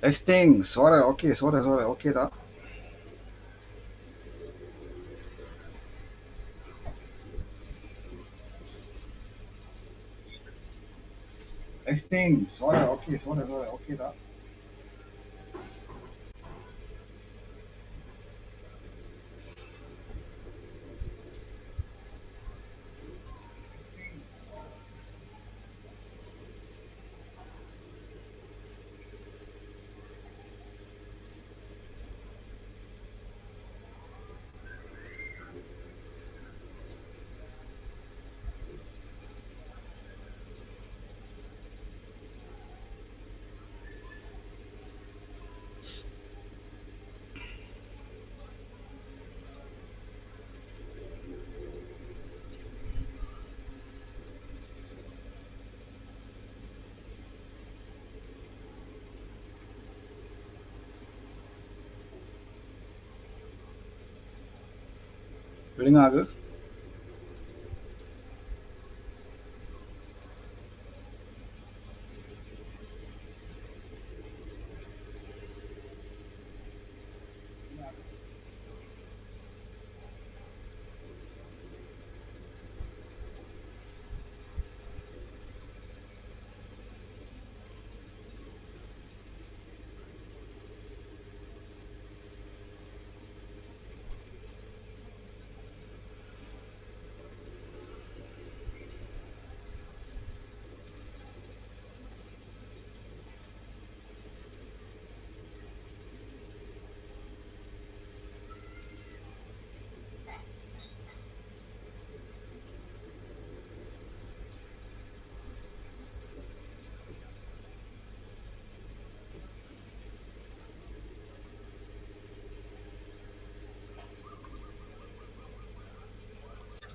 Testing, suara okey, suara okey tak? Testing, suara okey tak? Boleh dengar ke?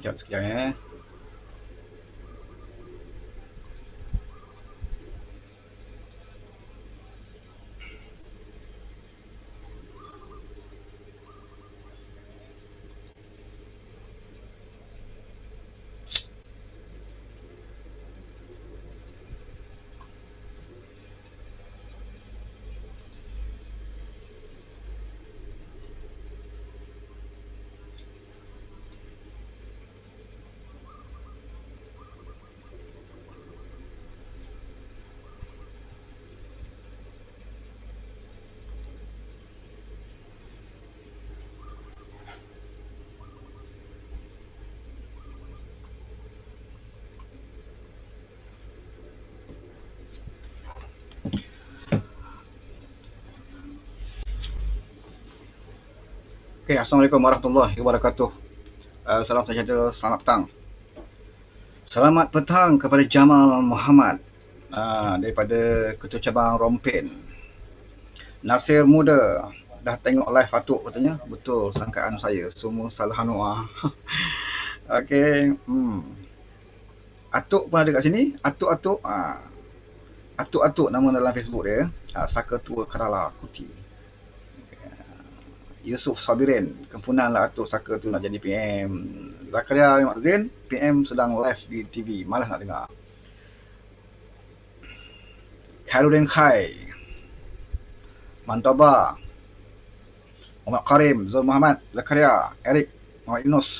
Sekejap Okey, Assalamualaikum warahmatullahi wabarakatuh. Salam sejahtera, selamat petang. Selamat petang kepada Jamal Muhammad daripada Ketua Cabang Rompin. Nasir Muda, dah tengok live Atuk katanya. Betul sangkaan saya, semua salah Anwar. Okey, Atuk pun ada kat sini. Atuk-Atuk, Atuk-Atuk nama dalam Facebook dia. Saka Tua Kerala Kuti. Yusuf Sabirin, kempunan lah Atuk Saka tu nak jadi PM. Zakaria Makzin, PM sedang live di TV, malas nak dengar. Khairuddin Khai, Mantaba, Muhammad Karim, Zul Muhammad, Zakaria, Eric, Muhammad Yunus,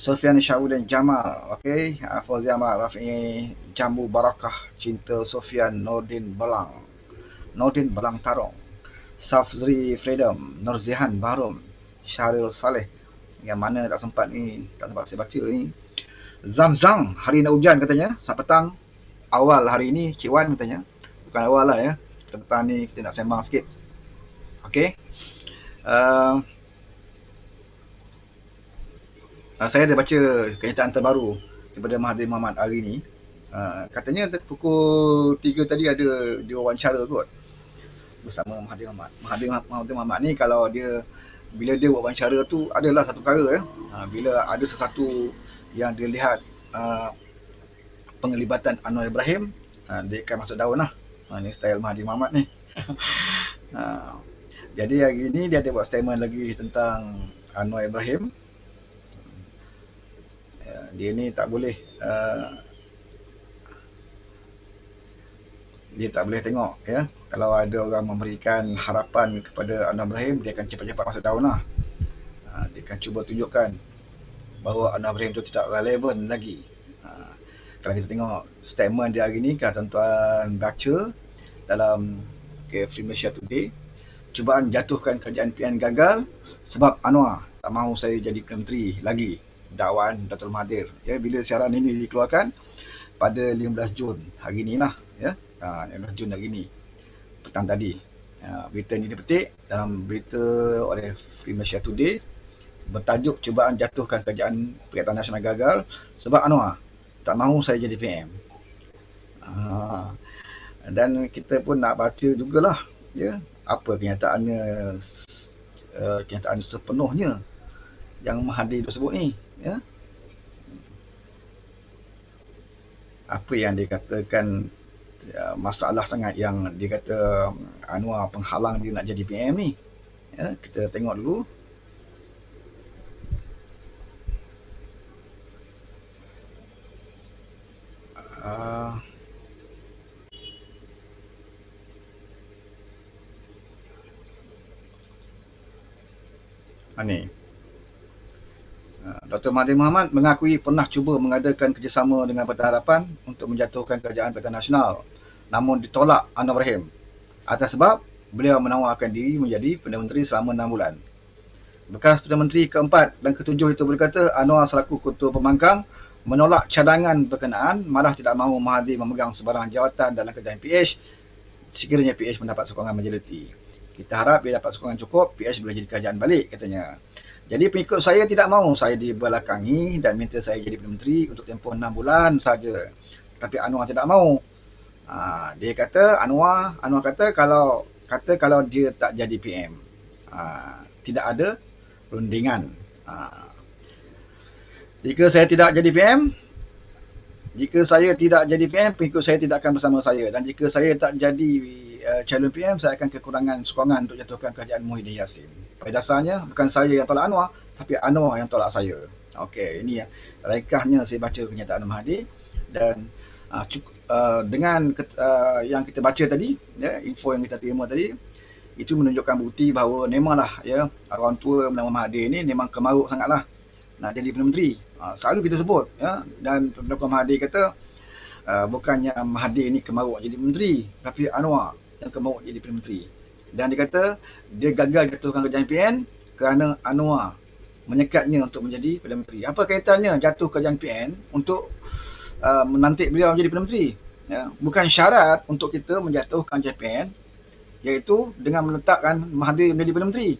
Sofian Syahudin Jamal, okay? Fauzi Ahmad, Rafi, Jambu Barakah, Cinta Sofian, Nordin Balang Tarong, Safzri Freedom, Nurzihan Barum, Syahril Saleh, yang mana tak sempat saya baca ni. Zamzam, hari nak hujan katanya, saat petang, awal hari ni, Cik Wan katanya. Bukan awal lah ya, petang ni kita nak sembang sikit. Okay. Saya ada baca kenyataan terbaru daripada Mahathir Mohamad hari ni. Katanya pukul 3 tadi ada diwawancara kot bersama Mahathir Mohamad. Mahathir Mohamad ni kalau bila dia buat wawancara tu adalah satu perkara bila ada sesuatu yang dia lihat penglibatan Anwar Ibrahim, dia akan masuk daun lah. Ni style Mahathir Mohamad ni. Jadi hari ni dia ada buat statement lagi tentang Anwar Ibrahim. Dia ni tak boleh Dia tak boleh tengok, ya. Kalau ada orang memberikan harapan kepada Anwar Ibrahim, dia akan cepat-cepat masuk daun lah. Dia akan cuba tunjukkan bahawa Anwar Ibrahim itu tidak relevan lagi. Kalau kita tengok statement dia hari ni, kalau tuan-tuan baca dalam Free Malaysia Today, cubaan jatuhkan kerajaan PN gagal sebab Anwar tak mahu saya jadi menteri lagi, dakwaan Datuk Mahathir. Ya, bila siaran ini dikeluarkan pada 15 Jun hari ni lah, ya. 15 Jun hari ni, petang tadi. Berita ni dipetik dalam berita oleh Free Malaysia Today, bertajuk cubaan jatuhkan kerajaan Perikatan Nasional gagal sebab Anwar tak mahu saya jadi PM. Dan kita pun nak baca jugalah, ya, apa kenyataannya, kenyataan sepenuhnya yang Mahathir tersebut ni, ya. Apa yang dikatakan masalah sangat yang dia kata Anwar penghalang dia nak jadi PM ni, ya. Kita tengok dulu. Ni Dr. Mahathir Mohamad mengakui pernah cuba mengadakan kerjasama dengan Parti Harapan untuk menjatuhkan kerajaan Perikatan Nasional, namun ditolak Anwar Ibrahim atas sebab beliau menawarkan diri menjadi Perdana Menteri selama 6 bulan. Bekas Perdana Menteri keempat dan ketujuh itu berkata Anwar selaku ketua pembangkang menolak cadangan berkenaan, malah tidak mahu Mahathir memegang sebarang jawatan dalam kerajaan PH sekiranya PH mendapat sokongan majoriti. Kita harap dia dapat sokongan cukup, PH boleh jadi kerajaan balik, katanya. Jadi pengikut saya tidak mahu saya dibelakangi dan minta saya jadi Perdana Menteri untuk tempoh 6 bulan saja. Tapi Anwar tidak mahu. Dia kata, Anwar kata kalau dia tak jadi PM, tidak ada rundingan. Jika saya tidak jadi PM, pengikut saya tidak akan bersama saya. Dan jika saya tak jadi calon PM, saya akan kekurangan sokongan untuk jatuhkan kerajaan Muhyiddin Yassin. Pada dasarnya, bukan saya yang tolak Anwar, tapi Anwar yang tolak saya. Okey, ini rekahnya saya baca kenyataan Mahathir. Dan dengan yang kita baca tadi, ya, info yang kita terima tadi, itu menunjukkan bukti bahawa memanglah, ya, orang tua bernama Mahathir ini memang kemaruk sangatlah nak jadi Perdana Menteri. Selalu kita sebut, ya. Dan Dr. Mahathir kata bukannya Mahathir ini kemaruk jadi menteri, tapi Anwar yang kemaruk jadi Perdana Menteri. Dan dia kata dia gagal jatuhkan kerajaan PN kerana Anwar menyekatnya untuk menjadi Perdana Menteri. Apa kaitannya jatuh kerajaan PN untuk menantik beliau menjadi Perdana Menteri? Ya, bukan syarat untuk kita menjatuhkan kerajaan PN, iaitu dengan meletakkan Mahathir menjadi Perdana Menteri.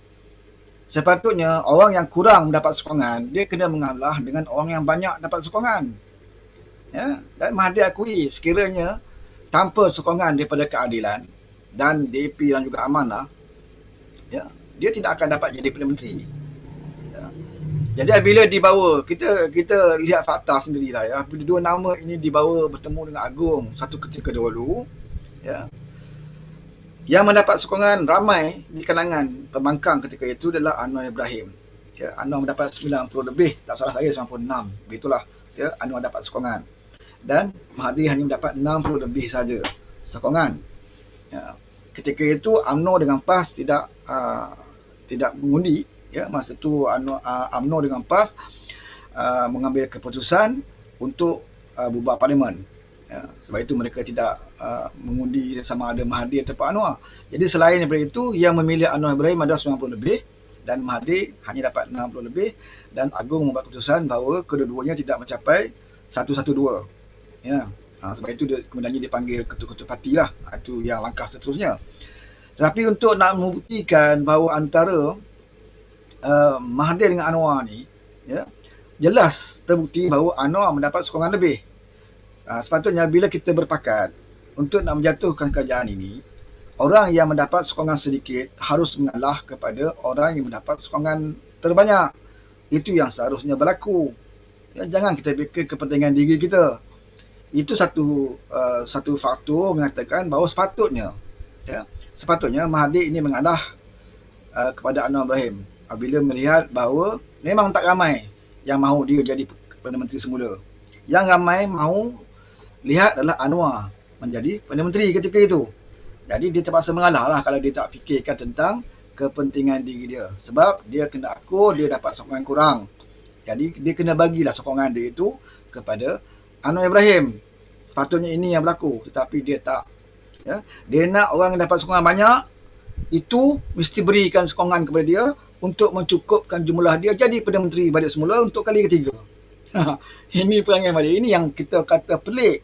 Sepatutnya orang yang kurang mendapat sokongan, dia kena mengalah dengan orang yang banyak dapat sokongan. Ya, dan Mahathir akui sekiranya tanpa sokongan daripada keadilan dan DAP dan juga Amanah, ya, dia tidak akan dapat jadi Perdana Menteri. Ya. Jadi bila dibawa, kita lihat fakta sendirilah, ya. Bila dua nama ini dibawa bertemu dengan Agong satu ketika dahulu, ya, yang mendapat sokongan ramai di kalangan pembangkang ketika itu adalah Anwar Ibrahim. Ya, Anwar mendapat 90 lebih, tak salah saya 96. Begitulah, ya, Anwar dapat sokongan. Dan Mahathir hanya mendapat 60 lebih saja sokongan. Ya, ketika itu UMNO dengan PAS tidak mengundi, ya. Masa itu UMNO dengan PAS mengambil keputusan untuk bubar parlimen. Ya, sebab itu mereka tidak mengundi sama ada Mahathir atau Anwar. Jadi selain daripada itu, yang memilih Anwar Ibrahim ada 90 lebih dan Mahathir hanya dapat 60 lebih, dan Agong membuat keputusan bahawa kedua-duanya tidak mencapai 112. Ya, sebab itu kemudiannya dipanggil ketua-ketua parti lah. Itu yang langkah seterusnya. Tetapi untuk nak membuktikan bahawa antara Mahathir dengan Anwar ni, ya, jelas terbukti bahawa Anwar mendapat sokongan lebih. Sepatutnya bila kita berpakat untuk nak menjatuhkan kerajaan ini, orang yang mendapat sokongan sedikit harus mengalah kepada orang yang mendapat sokongan terbanyak. Itu yang seharusnya berlaku. Ya, jangan kita fikir kepentingan diri kita. Itu satu faktor mengatakan bahawa sepatutnya Mahathir ini mengalah kepada Anwar Ibrahim apabila melihat bahawa memang tak ramai yang mahu dia jadi Perdana Menteri semula. Yang ramai mahu lihat adalah Anwar menjadi Perdana Menteri ketika itu. Jadi dia terpaksa mengalah lah kalau dia tak fikirkan tentang kepentingan diri dia. Sebab dia kena akur, dia dapat sokongan kurang. Jadi dia kena bagilah sokongan dia itu kepada Anwar Ibrahim. Sepatutnya ini yang berlaku, tetapi dia tak. Ya. Dia nak orang yang dapat sokongan banyak, itu mesti berikan sokongan kepada dia untuk mencukupkan jumlah dia jadi Perdana Menteri balik semula untuk kali ketiga. Ini perangai balik. Ini yang kita kata pelik.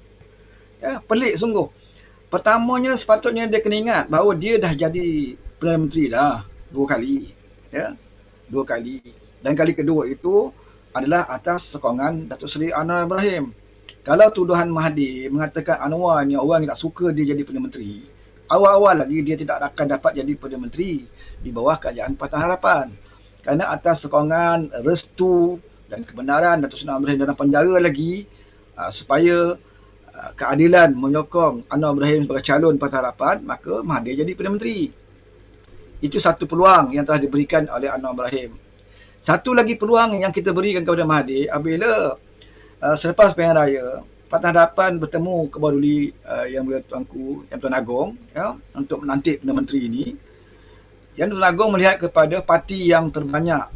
Ya, pelik sungguh. Pertamanya sepatutnya dia kena ingat bahawa dia dah jadi Perdana Menteri dah 2 kali. Ya, 2 kali. Dan kali kedua itu adalah atas sokongan Datuk Seri Anwar Ibrahim. Kalau tuduhan Mahathir mengatakan Anwar ni orang yang tak suka dia jadi Perdana Menteri, awal-awal lagi dia tidak akan dapat jadi Perdana Menteri di bawah kerajaan Pakatan Harapan. Kerana atas sokongan, restu dan kebenaran Datuk Seri Anwar Ibrahim dalam penjara lagi, supaya keadilan menyokong Anwar Ibrahim sebagai calon Pakatan Harapan, maka Mahathir jadi Perdana Menteri. Itu satu peluang yang telah diberikan oleh Anwar Ibrahim. Satu lagi peluang yang kita berikan kepada Mahathir apabila selepas pilihan raya Pakatan Harapan bertemu Kebuduli yang mulia Tuanku, yang Tuan Agong, ya, untuk menantik Perdana Menteri ini. Yang Tuan Agong melihat kepada parti yang terbanyak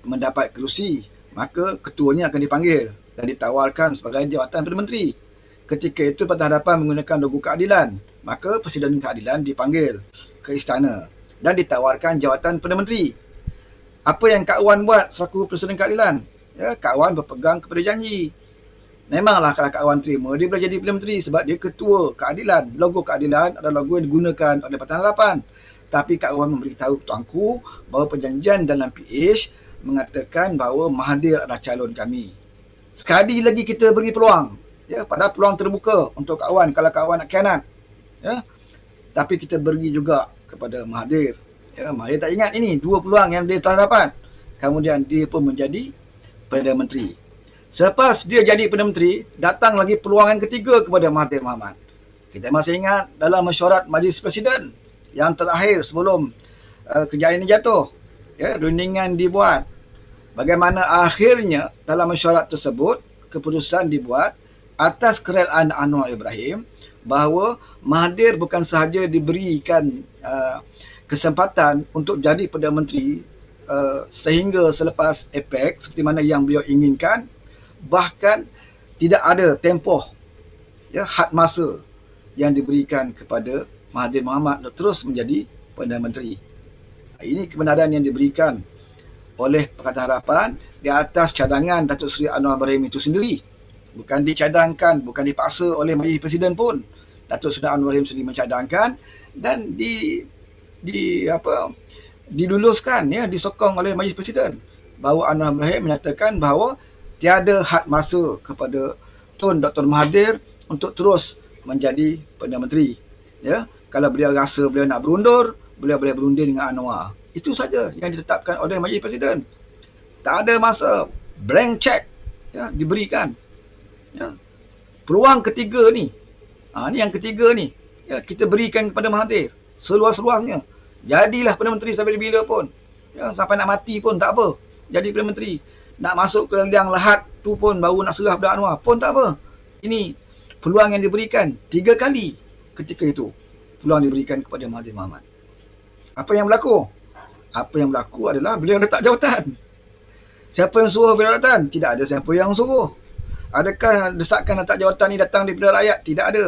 mendapat kerusi, maka ketuanya akan dipanggil dan ditawarkan sebagai jawatan Perdana Menteri. Ketika itu Pakatan Harapan menggunakan logo keadilan, maka Presiden Keadilan dipanggil ke istana dan ditawarkan jawatan Perdana Menteri. Apa yang Kak Wan buat selaku Presiden Keadilan? Ya, Kak Wan berpegang kepada janji. Memanglah kalau Kak Wan terima, dia boleh jadi Perdana Menteri sebab dia ketua keadilan. Logo keadilan adalah logo yang digunakan oleh Pakatan Harapan. Tapi Kak Wan memberitahu tuanku bahawa perjanjian dalam PH mengatakan bahawa Mahathir adalah calon kami. Sekali lagi kita beri peluang. Ya, pada peluang terbuka untuk Kak Wan kalau Kak Wan nak khianat. Ya. Tapi kita beri juga kepada Mahathir. Ya, Mahathir tak ingat ini 2 peluang yang dia telah dapat. Kemudian dia pun menjadi Perdana Menteri. Selepas dia jadi Perdana Menteri, datang lagi peluang yang ketiga kepada Mahathir Mohamad. Kita masih ingat dalam mesyuarat Majlis Presiden yang terakhir sebelum kejayaan ini jatuh. Ya, rundingan dibuat. Bagaimana akhirnya dalam mesyuarat tersebut, keputusan dibuat atas kerelaan Anwar Ibrahim bahawa Mahathir bukan sahaja diberikan kesempatan untuk jadi Perdana Menteri sehingga selepas APEC seperti mana yang beliau inginkan, bahkan tidak ada tempoh, ya, had masa yang diberikan kepada Mahathir Mohamad untuk terus menjadi Perdana Menteri. Ini kebenaran yang diberikan oleh Pakatan Harapan di atas cadangan Datuk Seri Anwar Ibrahim itu sendiri. Bukan dicadangkan, bukan dipaksa oleh Majlis Presiden pun. Datuk Seri Anwar Ibrahim sendiri mencadangkan dan diluluskan, ya, disokong oleh Majlis Presiden bahawa Anwar Ibrahim menyatakan bahawa tiada had masa kepada Tun Dr. Mahathir untuk terus menjadi Perdana Menteri. Ya, kalau beliau rasa beliau nak berundur, beliau boleh berunding dengan Anwar. Itu saja yang ditetapkan oleh Majlis Presiden. Tak ada masa, blank check, ya, diberikan. Ya. Peluang ketiga ni, ni yang ketiga ni, ya, kita berikan kepada Mahathir seluas-luasnya. Jadilah Perdana Menteri sampai bila pun, ya, sampai nak mati pun tak apa, jadi Perdana Menteri. Nak masuk ke liang lahat tu pun baru nak serah pada Anwar pun tak apa. Ini peluang yang diberikan 3 kali ketika itu. Peluang diberikan kepada Mahathir Mohamad. Apa yang berlaku? Apa yang berlaku adalah beliau letak jawatan. Siapa yang suruh beliau jawatan? Tidak ada siapa yang suruh. Adakah desakan letak jawatan ni datang daripada rakyat? Tidak ada.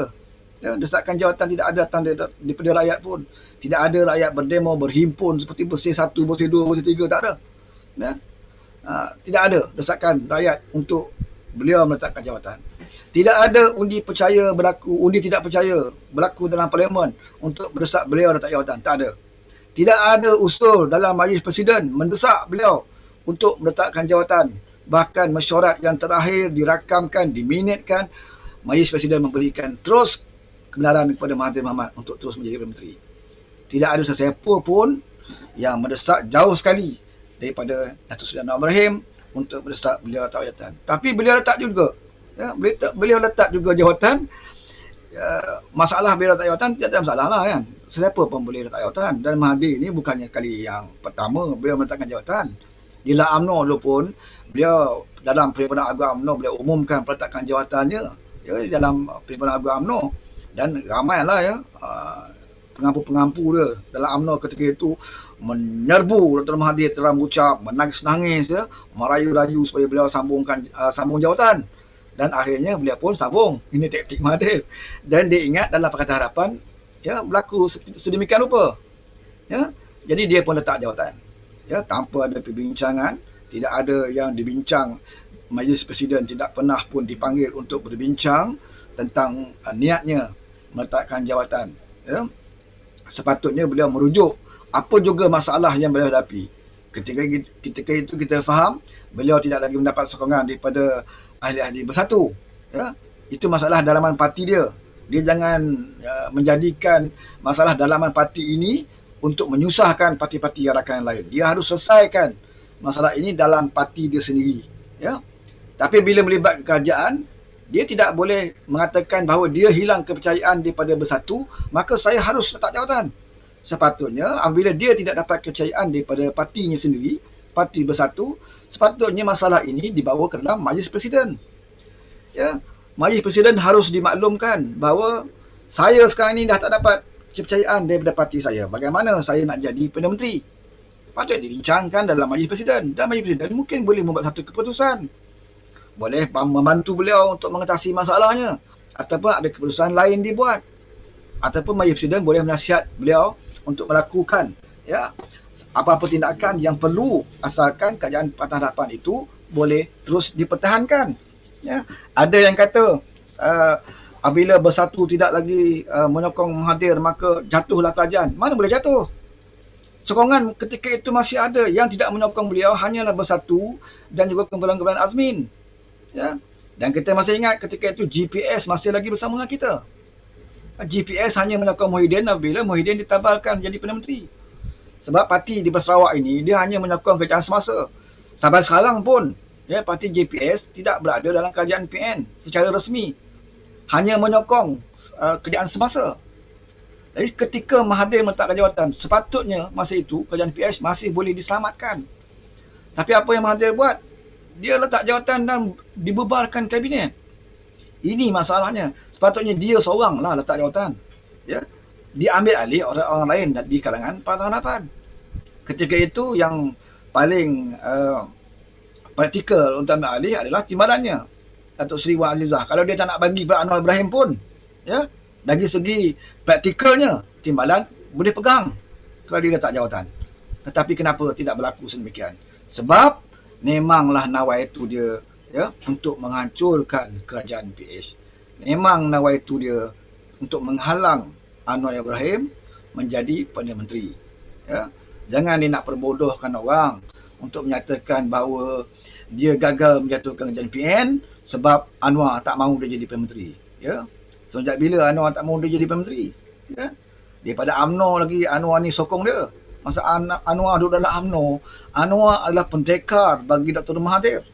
Ya, desakan jawatan tidak ada datang daripada rakyat pun. Tidak ada rakyat berdemo, berhimpun seperti bersih 1, bersih 2, bersih 3. Tak ada. Ya. Tidak ada desakan rakyat untuk beliau meletakkan jawatan. Tidak ada undi percaya berlaku, undi tidak percaya berlaku dalam parlimen untuk mendesak beliau letak jawatan. Tak ada. Tidak ada usul dalam Majlis Presiden mendesak beliau untuk meletakkan jawatan. Bahkan mesyuarat yang terakhir dirakamkan, diminitkan. Majlis Presiden memberikan terus kebenaran kepada Mahathir Mohamad untuk terus menjadi Perdana Menteri. Tidak ada sesiapa pun yang mendesak jauh sekali daripada Datuk Seri Anwar Ibrahim untuk mendesak beliau letak jawatan. Tapi beliau letak juga. Ya, beliau letak juga jawatan. Masalah beliau letak jawatan tidak ada masalah lah, kan. Siapa pun boleh letak jawatan. Dan Mahathir ni bukannya kali yang pertama beliau meletakkan jawatan. Di UMNO dulu pun beliau dalam Perhimpunan Agung UMNO beliau umumkan peletakan jawatannya, ya, dalam Perhimpunan Agung UMNO. Dan ramailah ya pengampu-pengampu dia dalam UMNO ketika itu menyerbu Dr. Mahathir dalam ucap, menangis-nangis ya, merayu-rayu supaya beliau sambung jawatan. Dan akhirnya beliau pun sambung. Ini taktik Mahathir. Dan dia ingat dalam Pakatan Harapan ya berlaku sedemikian rupa. Ya, jadi dia pun letak jawatan. Ya, tanpa ada perbincangan, tidak ada yang dibincang. Majlis Presiden tidak pernah pun dipanggil untuk berbincang tentang niatnya meletakkan jawatan. Ya. Sepatutnya beliau merujuk apa juga masalah yang beliau hadapi. Ketika itu kita faham beliau tidak lagi mendapat sokongan daripada ahli-ahli bersatu. Ya. Itu masalah dalaman parti dia. Dia jangan menjadikan masalah dalaman parti ini untuk menyusahkan parti-parti rakan yang lain. Dia harus selesaikan masalah ini dalam parti dia sendiri. Ya. Tapi bila melibatkan kerajaan, dia tidak boleh mengatakan bahawa dia hilang kepercayaan daripada bersatu, maka saya harus letak jawatan. Sepatutnya, apabila dia tidak dapat kepercayaan daripada partinya sendiri, parti bersatu, sepatutnya masalah ini dibawa ke dalam Majlis Presiden. Ya, Majlis Presiden harus dimaklumkan bahawa saya sekarang ini dah tak dapat kepercayaan daripada parti saya. Bagaimana saya nak jadi Perdana Menteri? Patut dibincangkan dalam Majlis Presiden. Dan Majlis Presiden mungkin boleh membuat satu keputusan. Boleh membantu beliau untuk mengatasi masalahnya. Ataupun ada keputusan lain dibuat. Ataupun Majlis Presiden boleh menasihat beliau untuk melakukan ya apa-apa tindakan yang perlu asalkan kerajaan Pakatan Harapan itu boleh terus dipertahankan. Ya. Ada yang kata apabila bersatu tidak lagi menyokong Mahathir maka jatuhlah kerajaan. Mana boleh jatuh? Sokongan ketika itu masih ada. Yang tidak menyokong beliau hanyalah bersatu dan juga kumpulan-kumpulan Azmin. Ya. Dan kita masih ingat ketika itu GPS masih lagi bersama dengan kita. GPS hanya menyokong Muhyiddin apabila Muhyiddin ditabalkan jadi Perdana Menteri. Sebab parti di Sarawak ini dia hanya menyokong kerajaan semasa. Sampai sekarang pun ya, parti GPS tidak berada dalam kerajaan PN secara rasmi. Hanya menyokong kerajaan semasa. Jadi ketika Mahathir meletakkan jawatan, sepatutnya masa itu kerajaan PS masih boleh diselamatkan. Tapi apa yang Mahathir buat? Dia letak jawatan dan dibubarkan kabinet. Ini masalahnya. Sepatutnya dia seoranglah letak jawatan. Ya. Diambil alih oleh orang lain di kalangan Pakatan Harapan. Ketika itu yang paling praktikal untuk ambil alih adalah timbalannya, Datuk Seri Wan Azizah. Kalau dia tak nak bagi pada Anwar Ibrahim pun, ya, dari segi praktikalnya, timbalan boleh pegang kalau dia letak jawatan. Tetapi kenapa tidak berlaku sedemikian? Sebab memanglah nawaitu dia ya untuk menghancurkan kerajaan PH. Memang nawaitu dia untuk menghalang Anwar Ibrahim menjadi Perdana Menteri. Ya. Jangan dia nak perbodohkan orang untuk menyatakan bahawa dia gagal menjatuhkan kerajaan PN sebab Anwar tak mahu dia jadi Perdana Menteri. Ya. Sejak bila Anwar tak mahu dia jadi Perdana Menteri? Ya. Daripada UMNO lagi Anwar ni sokong dia. Masa Anwar duduk dalam UMNO, Anwar adalah pendekar bagi Dr. Mahathir.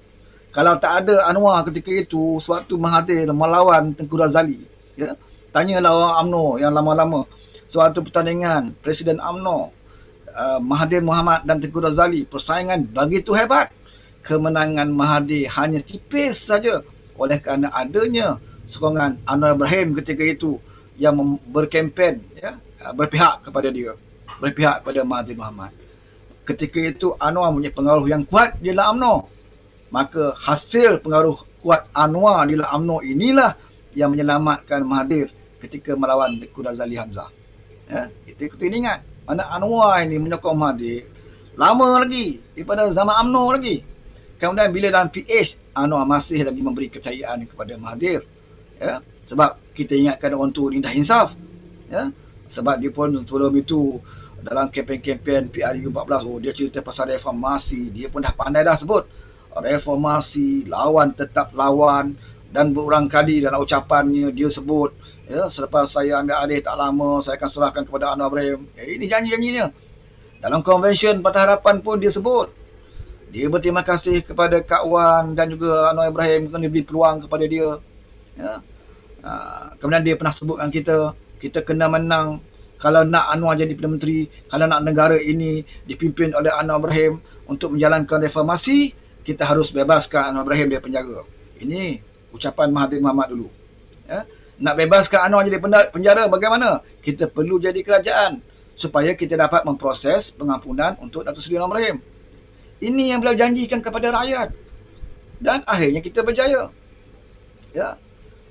Kalau tak ada Anwar ketika itu, sewaktu Mahathir melawan Tengku Razali, ya, tanyalah orang UMNO yang lama-lama. Suatu pertandingan Presiden UMNO, Mahathir Mohamad dan Tengku Razali, persaingan begitu hebat. Kemenangan Mahathir hanya tipis saja oleh kerana adanya sokongan Anwar Ibrahim ketika itu yang berkempen, ya, berpihak kepada dia, berpihak kepada Mahathir Mohamad. Ketika itu Anwar punya pengaruh yang kuat di dalam UMNO. Maka hasil pengaruh kuat Anwar di dalam UMNO inilah yang menyelamatkan Mahathir ketika melawan Tengku Razali Hamzah. Ya, kita ingat mana Anwar ini menyokong Mahathir lama lagi daripada zaman UMNO lagi. Kemudian bila dalam PH, Anwar masih lagi memberi kepercayaan kepada Mahathir. Ya, sebab kita ingatkan orang tu indah insaf. Ya, sebab dia pun sebelum itu dalam kempen-kempen PRU14, dia cerita pasal reformasi. Dia pun dah pandai dah sebut reformasi, lawan tetap lawan, dan berulang kali dalam ucapannya dia sebut, ya, selepas saya ambil alih tak lama saya akan serahkan kepada Anwar Ibrahim. Ini janji-janjinya. Dalam konvensyen Pakatan Harapan pun dia sebut, dia berterima kasih kepada Kak Wan dan juga Anwar Ibrahim kerana diberi peluang kepada dia. Ya. Kemudian dia pernah sebutkan kita kena menang kalau nak Anwar jadi Perdana Menteri, kalau nak negara ini dipimpin oleh Anwar Ibrahim untuk menjalankan reformasi, kita harus bebaskan Anwar Ibrahim dari penjara. Ini ucapan Mahathir Mohamad dulu. Ya. Nak bebaskan Anwar jadi penjara bagaimana? Kita perlu jadi kerajaan supaya kita dapat memproses pengampunan untuk Datuk Seri Anwar Ibrahim. Ini yang beliau janjikan kepada rakyat. Dan akhirnya kita berjaya. Ya.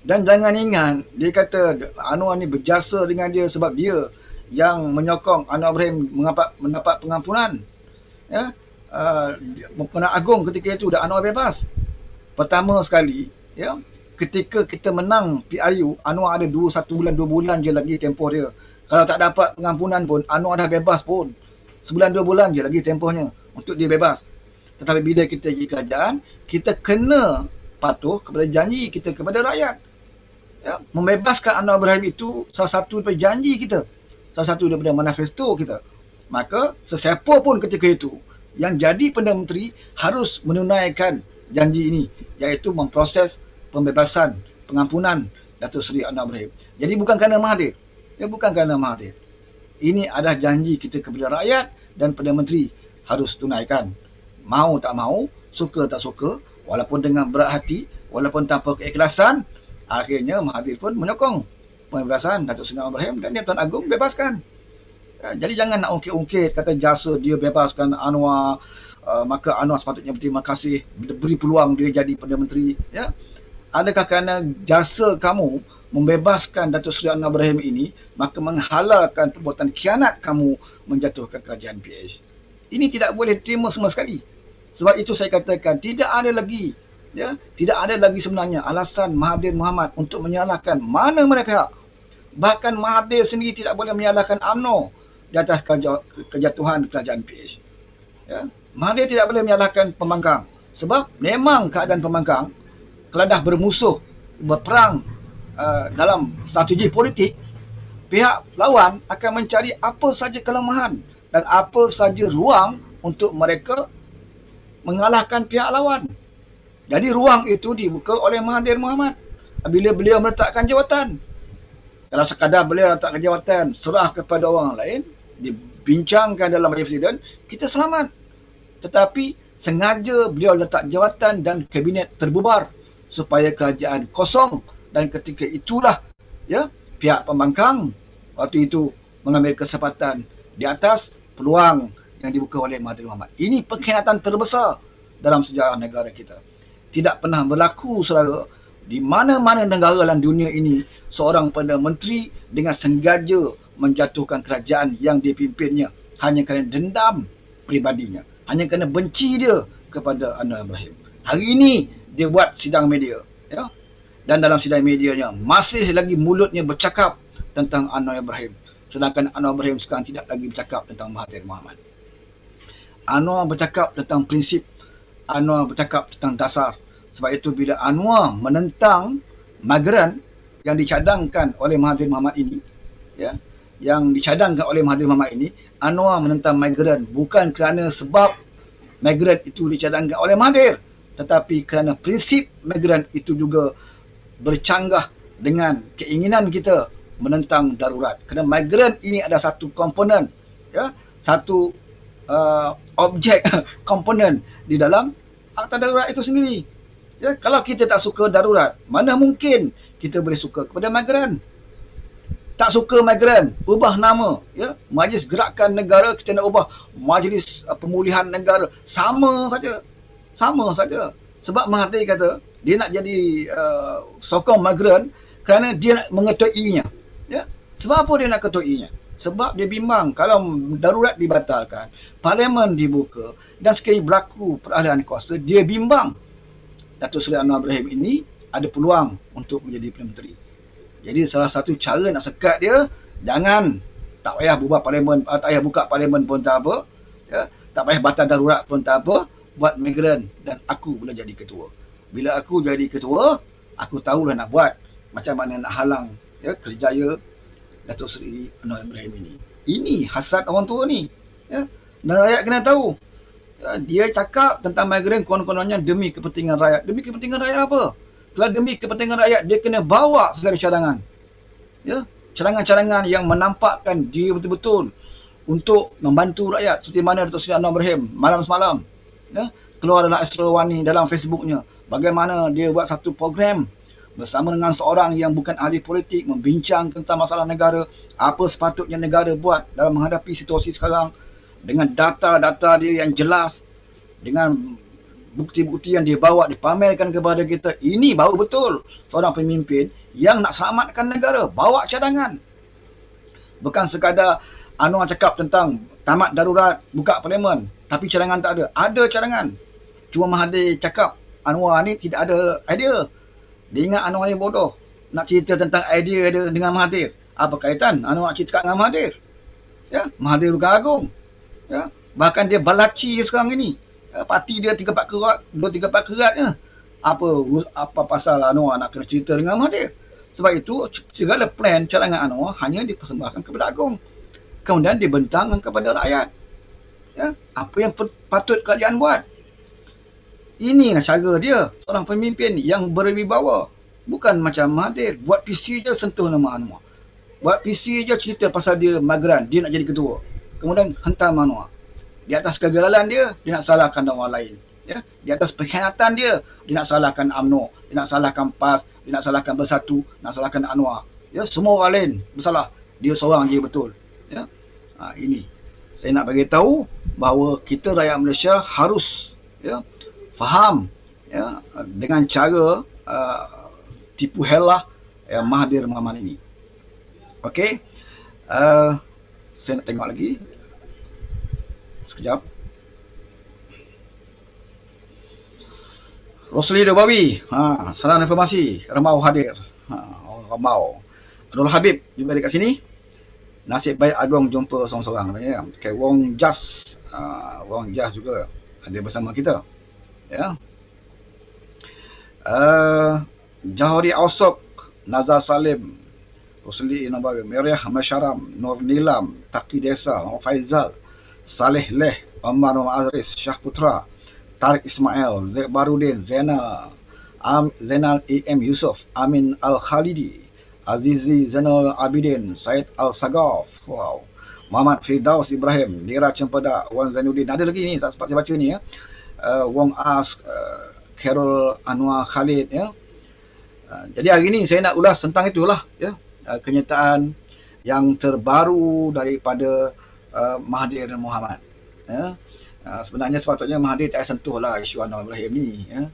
Dan jangan ingat, dia kata Anwar ni berjasa dengan dia sebab dia yang menyokong Anwar Ibrahim mendapat pengampunan. Ya. Pengadilan Agong ketika itu dah Anwar bebas. Pertama sekali, ya, ketika kita menang PRU, Anwar ada 2 bulan je lagi tempoh dia. Kalau tak dapat pengampunan pun, Anwar dah bebas pun. 1 bulan 2 bulan je lagi tempohnya untuk dia bebas. Tetapi bila kita jadi kerajaan, kita kena patuh kepada janji kita kepada rakyat. Ya, membebaskan Anwar Ibrahim itu salah satu daripada janji kita. Salah satu daripada manifesto kita. Maka sesiapa pun ketika itu yang jadi Perdana Menteri harus menunaikan janji ini, iaitu memproses pembebasan, pengampunan Datuk Seri Anwar Ibrahim. Jadi bukan kerana Mahathir. Ya, bukan kerana Mahathir. Ini adalah janji kita kepada rakyat dan Perdana Menteri harus tunaikan. Mau tak mau, suka tak suka, walaupun dengan berat hati, walaupun tanpa keikhlasan, akhirnya Mahathir pun menyokong pembebasan Datuk Seri Anwar Ibrahim dan Tuan Agong bebaskan. Jadi jangan nak ungkit-ungkit kata jasa dia bebaskan Anwar, maka Anwar sepatutnya berterima kasih, beri peluang dia jadi Perdana Menteri. Ya. Adakah kerana jasa kamu membebaskan Datuk Seri Anwar Ibrahim ini, maka menghalalkan perbuatan khianat kamu menjatuhkan kerajaan PH? Ini tidak boleh diterima sama sekali. Sebab itu saya katakan tidak ada lagi, ya, tidak ada lagi sebenarnya alasan Mahathir Mohamad untuk menyalahkan mana-mana pihak. Bahkan Mahathir sendiri tidak boleh menyalahkan UMNO di atas kejatuhan kerajaan PH. Ya. Mahathir tidak boleh menyalahkan pembangkang. Sebab memang keadaan pembangkang, kalau dah bermusuh, berperang dalam strategi politik, pihak lawan akan mencari apa saja kelemahan dan apa saja ruang untuk mereka mengalahkan pihak lawan. Jadi ruang itu dibuka oleh Mahathir Mohamad bila beliau meletakkan jawatan. Kalau sekadar beliau letakkan jawatan, serah kepada orang lain, dibincangkan dalam Majlis Presiden, kita selamat. Tetapi sengaja beliau letak jawatan dan kabinet terbubar supaya kerajaan kosong, dan ketika itulah, ya, pihak pembangkang waktu itu mengambil kesempatan di atas peluang yang dibuka oleh Mahathir Mohamad. Ini pengkhianatan terbesar dalam sejarah negara kita. Tidak pernah berlaku, saudara, di mana-mana negara dalam dunia ini seorang Perdana Menteri dengan sengaja menjatuhkan kerajaan yang dipimpinnya hanya kerana dendam peribadinya, hanya kerana benci dia kepada Anwar Ibrahim. Hari ini dia buat sidang media, ya, dan dalam sidang medianya masih lagi mulutnya bercakap tentang Anwar Ibrahim, sedangkan Anwar Ibrahim sekarang tidak lagi bercakap tentang Mahathir Mohamad. Anwar bercakap tentang prinsip, Anwar bercakap tentang dasar. Sebab itu bila Anwar menentang migran yang dicadangkan oleh Mahathir Mohamad ini, ya, yang dicadangkan oleh Mahathir Mohamad ini, Anwar menentang migran bukan kerana sebab migran itu dicadangkan oleh Mahathir, tetapi kerana prinsip migran itu juga bercanggah dengan keinginan kita menentang darurat. Kerana migran ini ada satu komponen, ya, satu objek komponen di dalam akta darurat itu sendiri. Ya, kalau kita tak suka darurat, mana mungkin kita boleh suka kepada migran? Tak suka migran, ubah nama, ya. Majlis Gerakan Negara, kita nak ubah Majlis Pemulihan Negara, sama saja. Sama saja. Sebab Mahathir kata dia nak jadi sokong migran kerana dia nak mengetuainya. Ya. Sebab apa dia nak ketuainya? Sebab dia bimbang kalau darurat dibatalkan, parlimen dibuka dan sekali berlaku peralihan kuasa, dia bimbang Datuk Seri Anwar Ibrahim ini ada peluang untuk menjadi Perdana Menteri. Jadi salah satu cara nak sekat dia, jangan, tak payah buka parlimen, tak payah buka parlimen pun tak apa, ya, tak payah batal darurat pun tak apa, buat migran dan aku boleh jadi ketua. Bila aku jadi ketua, aku tahulah nak buat macam mana nak halang, ya, kerjaya Datuk Seri Anwar Ibrahim ini. Ini hasrat orang tua ni, ya. Dan rakyat kena tahu. Dia cakap tentang migran konon-kononnya demi kepentingan rakyat. Demi kepentingan rakyat apa? Kalau demi kepentingan rakyat, dia kena bawa segala cadangan. Ya, cadangan-cadangan yang menampakkan dia betul-betul untuk membantu rakyat. Seperti mana Datuk Seri Anwar Ibrahim malam semalam, ya, keluar dalam Astro Wani dalam Facebooknya. Bagaimana dia buat satu program bersama dengan seorang yang bukan ahli politik membincang tentang masalah negara, apa sepatutnya negara buat dalam menghadapi situasi sekarang dengan data-data dia yang jelas, dengan bukti-bukti yang dia bawa dipamerkan kepada kita. Ini baru betul seorang pemimpin yang nak selamatkan negara, bawa cadangan. Bukan sekadar Anwar cakap tentang tamat darurat, buka parlimen, tapi cadangan tak ada. Ada cadangan. Cuma Mahathir cakap Anwar ni tidak ada idea. Dia ingat Anwar ni bodoh. Nak cerita tentang idea dia dengan Mahathir. Apa kaitan Anwar cerita dengan Mahathir? Ya, Mahathir bukan agung. Ya, bahkan dia balaci sekarang ini. Ya, parti dia 3-4 kerat, 2-3-4 keratnya. Apa pasal Anwar nak kena cerita dengan Mahathir? Sebab itu segala plan cadangan Anwar hanya dipersembahkan kepada agung. Kemudian dibentangkan kepada rakyat. Ya, apa yang patut kerajaan buat? Inilah cara dia, seorang pemimpin yang berwibawa. Bukan macam Mahathir, buat PC je sentuh nama Anwar. Buat PC je cerita pasal dia migran, dia nak jadi ketua. Kemudian hentam Anwar. Di atas kegagalan dia nak salahkan orang lain. Ya, di atas pengkhianatan dia nak salahkan UMNO, dia nak salahkan PAS, dia nak salahkan Bersatu, nak salahkan Anwar. Ya, semua orang lain bersalah. Dia seorang je betul. Ya. Ini saya nak bagi tahu bahawa kita rakyat Malaysia harus faham dengan cara tipu helah Mahathir Mohamad ini. Okey. Saya nak tengok lagi. Sekejap. Rosli Dobawi. Salam informasi. Ramau hadir. Ramau. Abdul Habib juga dekat sini. Nasib baik Agong jumpa seorang-seorang. Okay, Wong Jas. Wong Jas juga ada bersama kita. Ya. Jahori Ausok, Nazar Salim, Rosli Nabawi, Meriah Masyaram, Nur Nilam, Taki Desa, Faizal, Saleh Leh, Omar Azris, Syah Putra, Tariq Ismail, Zaid Barudin, Zainal A.M. Yusof, Amin Al-Khalidi, Azizi Zainal Abidin, Syed Al-Sagaf, wow, Muhammad Firdaus Ibrahim, Nira Cempedak, Wan Zainuddin. Ada lagi ni, tak sempat saya baca ni ya. Wong As, Khairul Anwar Khalid ya. Jadi hari ini saya nak ulas tentang itulah ya, kenyataan yang terbaru daripada Mahathir Mohamad ya. Sebenarnya sepatutnya Mahathir tak sentuh lah isu Anwar Ibrahim ni ya.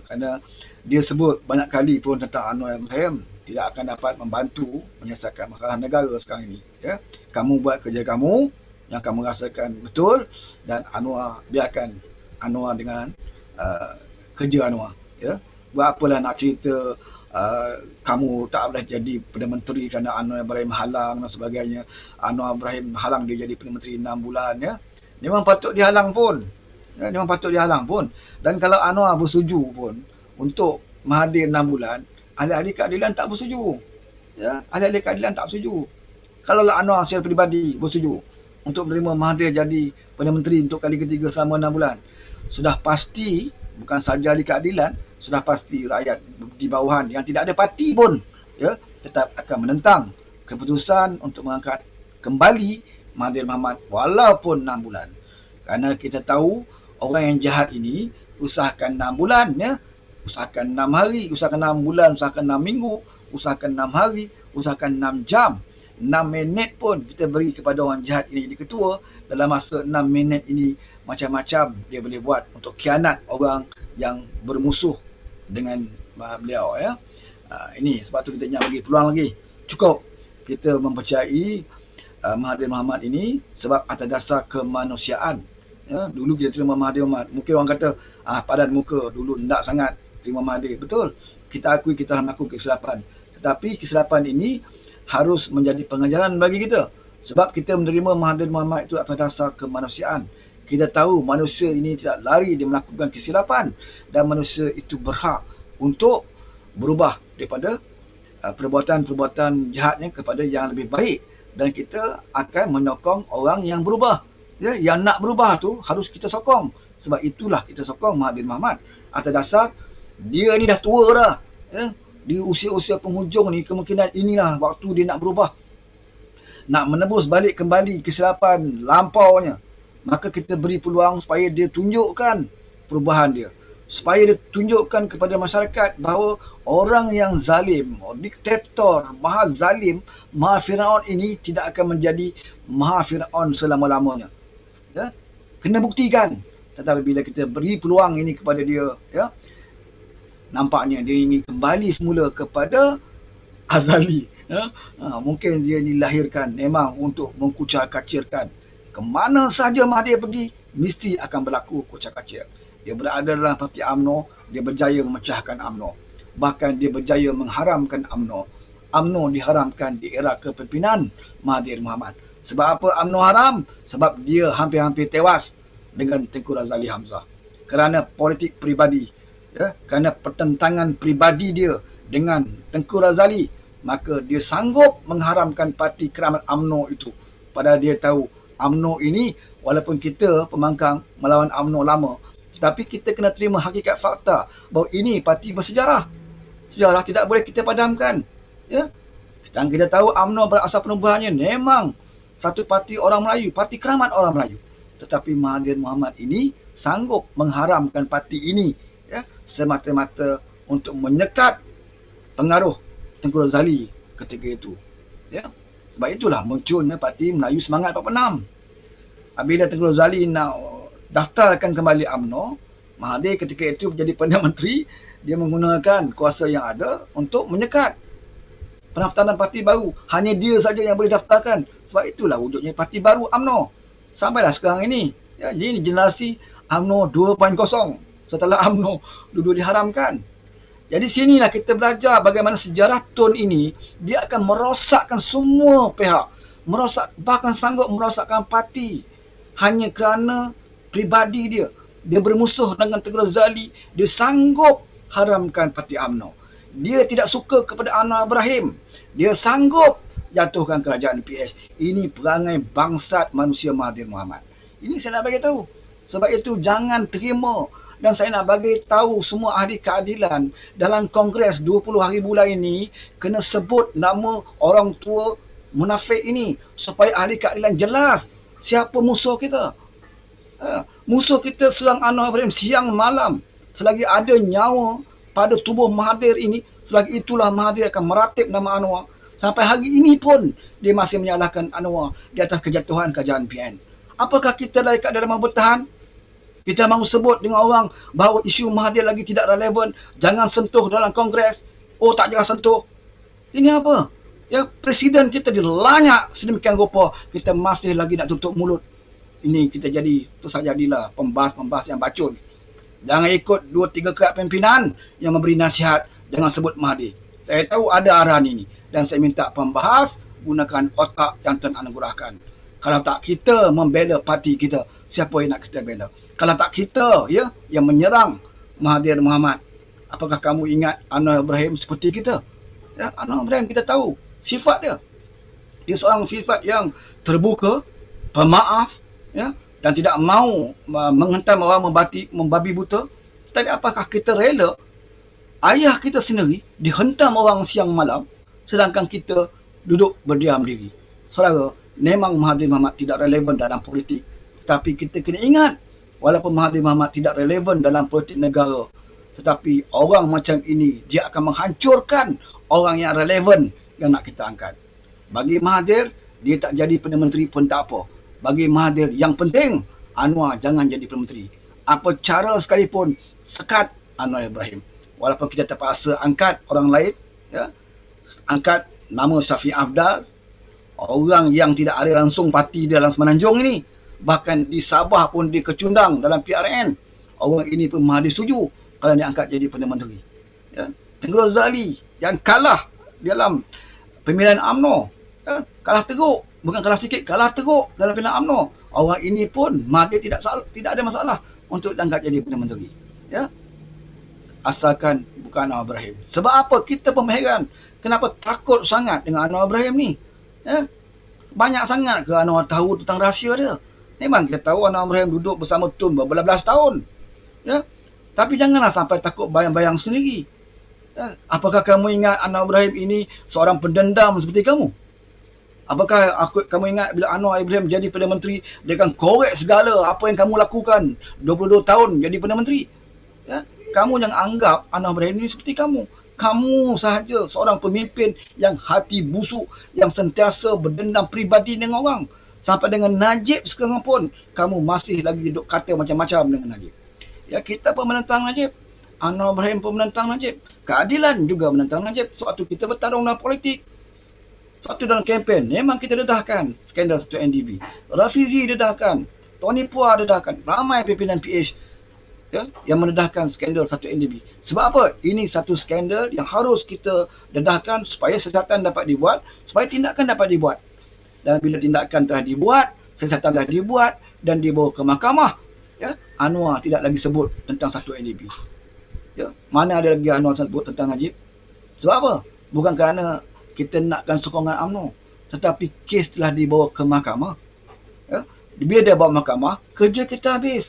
Kerana dia sebut banyak kali pun tentang Anwar Ibrahim tidak akan dapat membantu menyelesaikan masalah negara sekarang ini ya. Kamu buat kerja kamu yang kamu rasakan betul, dan Anwar, biarkan Anwar dengan kerja Anwar ya. Buat apalah nak cerita kamu tak boleh jadi Perdana Menteri kerana Anwar Ibrahim halang dan sebagainya. Anwar Ibrahim halang dia jadi Perdana Menteri 6 bulan ya. Memang patut dihalang pun ya, memang patut dihalang pun. Dan kalau Anwar bersetuju pun untuk Mahathir 6 bulan, ahli-ahli keadilan tak bersetuju ya. Ahli-ahli keadilan tak bersetuju. Kalau Anwar secara peribadi bersetuju untuk menerima Mahathir jadi Perdana Menteri untuk kali ketiga selama 6 bulan, sudah pasti bukan saja ahli keadilan, sudah pasti rakyat di bawahan yang tidak ada parti pun ya, tetap akan menentang keputusan untuk mengangkat kembali Mahathir Mohamad walaupun 6 bulan. Kerana kita tahu orang yang jahat ini usahakan 6 bulan ya, usahakan 6 hari, usahakan 6 bulan, usahakan 6 minggu, usahakan 6 hari, usahakan 6 jam, 6 minit pun kita beri kepada orang jahat ini jadi ketua. Dalam masa 6 minit ini macam-macam dia boleh buat untuk khianat orang yang bermusuh dengan beliau ya. Ini sebab tu kita jangan bagi peluang lagi. Cukup kita mempercayai Mahathir Mohamad ini sebab atas dasar kemanusiaan ya. Dulu kita terima Mahathir Mohamad, mungkin orang kata padan muka dulu hendak sangat terima Mahathir. Betul, kita akui kita melakukan kesilapan, tetapi kesilapan ini harus menjadi pengajaran bagi kita. Sebab kita menerima Mahathir Mohamad itu atas dasar kemanusiaan. Kita tahu manusia ini tidak lari dia melakukan kesilapan, dan manusia itu berhak untuk berubah daripada perbuatan-perbuatan jahatnya kepada yang lebih baik. Dan kita akan menyokong orang yang berubah ya. Yang nak berubah tu harus kita sokong. Sebab itulah kita sokong Mahathir Mohamad atas dasar dia ni dah tua dah ya. Di usia-usia penghujung ni, kemungkinan inilah waktu dia nak berubah, nak menebus balik kembali kesilapan lampaunya. Maka kita beri peluang supaya dia tunjukkan perubahan dia, supaya dia tunjukkan kepada masyarakat bahawa orang yang zalim, diktator, maha zalim, maha Firaun ini tidak akan menjadi maha Firaun selama-lamanya. Ya? Kena buktikan. Tetapi bila kita beri peluang ini kepada dia, ya, nampaknya dia ingin kembali semula kepada azali. Ya? Mungkin dia dilahirkan memang untuk mengkucar-kacirkan. Kemana sahaja Mahathir pergi, mesti akan berlaku kucar-kacir. Dia berada dalam parti UMNO, dia berjaya memecahkan UMNO. Bahkan dia berjaya mengharamkan UMNO. UMNO diharamkan di era kepimpinan Mahathir Mohamad. Sebab apa UMNO haram? Sebab dia hampir-hampir tewas dengan Tengku Razali Hamzah. Kerana politik peribadi, ya, kerana pertentangan peribadi dia dengan Tengku Razali, maka dia sanggup mengharamkan parti keramat UMNO itu. Padahal dia tahu UMNO ini, walaupun kita pembangkang melawan UMNO lama, tapi kita kena terima hakikat fakta bahawa ini parti bersejarah. Sejarah tidak boleh kita padamkan. Ya? Dan kita tahu UMNO berasal penubuhannya memang satu parti orang Melayu, parti keramat orang Melayu. Tetapi Mahathir Mohamad ini sanggup mengharamkan parti ini, ya, semata-mata untuk menyekat pengaruh Tengku Razali ketika itu. Ya. Sebab itulah munculnya Parti Melayu Semangat 46. Apabila Tengku Razali nak daftarkan kembali UMNO, Mahathir ketika itu menjadi Perdana Menteri, dia menggunakan kuasa yang ada untuk menyekat pendaftaran parti baru. Hanya dia saja yang boleh daftarkan. Sebab itulah wujudnya parti baru UMNO. Sampailah sekarang ini. Ya, jadi generasi UMNO 2.0 setelah UMNO dulu diharamkan. Jadi sinilah kita belajar bagaimana sejarah Tun ini dia akan merosakkan semua pihak. Bahkan sanggup merosakkan parti. Hanya kerana pribadi dia. Dia bermusuh dengan Tengku Razali. Dia sanggup haramkan parti UMNO. Dia tidak suka kepada Anwar Ibrahim. Dia sanggup jatuhkan kerajaan PS. Ini perangai bangsat manusia Mahathir Mohamad. Ini saya nak bagi tahu. Sebab itu jangan terima. Dan saya nak bagi tahu semua ahli keadilan dalam Kongres 20 hari bulan ini kena sebut nama orang tua munafik ini supaya ahli keadilan jelas siapa musuh kita. Musuh kita serang Anwar Ibrahim siang malam. Selagi ada nyawa pada tubuh Mahathir ini, selagi itulah Mahathir akan meratip nama Anwar. Sampai hari ini pun dia masih menyalahkan Anwar di atas kejatuhan kerajaan PN. Apakah kita layak dalam bertahan? Kita mahu sebut dengan orang bahawa isu Mahathir lagi tidak relevan. Jangan sentuh dalam Kongres. Oh, tak jangan sentuh. Ini apa? Ya, Presiden kita dilanyak sedemikian rupa. Kita masih lagi nak tutup mulut. Ini kita jadi, tu saja jadilah pembahas-pembahas yang bacun. Jangan ikut 2-3 kerat pimpinan yang memberi nasihat. Jangan sebut Mahathir. Saya tahu ada arahan ini. Dan saya minta pembahas gunakan otak yang Tuan anugerahkan. Kalau tak kita membela parti kita, siapa yang nak kita bela? Kalau tak kita, ya, yang menyerang Mahathir Mohamad, apakah kamu ingat Anwar Ibrahim seperti kita? Ya, Anwar Ibrahim kita tahu sifat dia. Dia seorang sifat yang terbuka, pemaaf, ya, dan tidak mahu menghentam orang membabi buta. Tapi apakah kita rela ayah kita sendiri dihentam orang siang malam, sedangkan kita duduk berdiam diri? Saudara, memang Mahathir Mohamad tidak relevan dalam politik. Tapi kita kena ingat, walaupun Mahathir Mohamad tidak relevan dalam politik negara, tetapi orang macam ini, dia akan menghancurkan orang yang relevan yang nak kita angkat. Bagi Mahathir, dia tak jadi Perdana Menteri pun tak apa. Bagi Mahathir, yang penting, Anwar jangan jadi Perdana Menteri. Apa cara sekalipun, sekat Anwar Ibrahim. Walaupun kita terpaksa angkat orang lain, ya, angkat nama Syafiq Afdal, orang yang tidak ada langsung parti dalam Semenanjung ini. Bahkan di Sabah pun dikecundang dalam PRN. Orang ini pun Mahathir setuju kalau dia angkat jadi Perdana Menteri. Ya. Tengku Razali yang kalah dalam pemilihan UMNO. Ya. Kalah teruk. Bukan kalah sikit, kalah teruk dalam pemilihan UMNO. Orang ini pun Mahathir tidak ada masalah untuk diangkat jadi Perdana Menteri. Ya. Asalkan bukan Anwar Ibrahim. Sebab apa? Kita pun heran. Kenapa takut sangat dengan Anwar Ibrahim ni? Ya. Banyak sangat ke Anwar tahu tentang rahsia dia? Memang kita tahu Anwar Ibrahim duduk bersama Tun berbelas-belas tahun. Ya? Tapi janganlah sampai takut bayang-bayang sendiri. Ya? Apakah kamu ingat Anwar Ibrahim ini seorang pendendam seperti kamu? Apakah kamu ingat bila Anwar Ibrahim jadi Perdana Menteri, dia akan korek segala apa yang kamu lakukan 22 tahun jadi Perdana Menteri? Ya? kamu jangan anggap Anwar Ibrahim ini seperti kamu. Kamu sahaja seorang pemimpin yang hati busuk, yang sentiasa berdendam pribadi dengan orang. Sampai dengan Najib sekarang pun, kamu masih lagi duduk kata macam-macam dengan Najib. Ya, kita pun menentang Najib. Anwar Ibrahim pun menentang Najib. Keadilan juga menentang Najib. Suatu kita bertarung dalam politik. Suatu dalam kempen, memang kita dedahkan skandal satu NDB. Rafizi dedahkan. Tony Pua dedahkan. Ramai pimpinan PH ya, yang mendedahkan skandal satu NDB. Sebab apa? Ini satu skandal yang harus kita dedahkan supaya siasatan dapat dibuat, supaya tindakan dapat dibuat. Dan bila tindakan telah dibuat, siasatan telah dibuat dan dibawa ke mahkamah, ya, Anwar tidak lagi sebut tentang satu NDB. Ya, mana ada lagi Anwar sebut tentang Najib? Sebab apa? Bukan kerana kita nakkan sokongan UMNO, tetapi kes telah dibawa ke mahkamah. Ya, bila dia bawa mahkamah, kerja kita habis.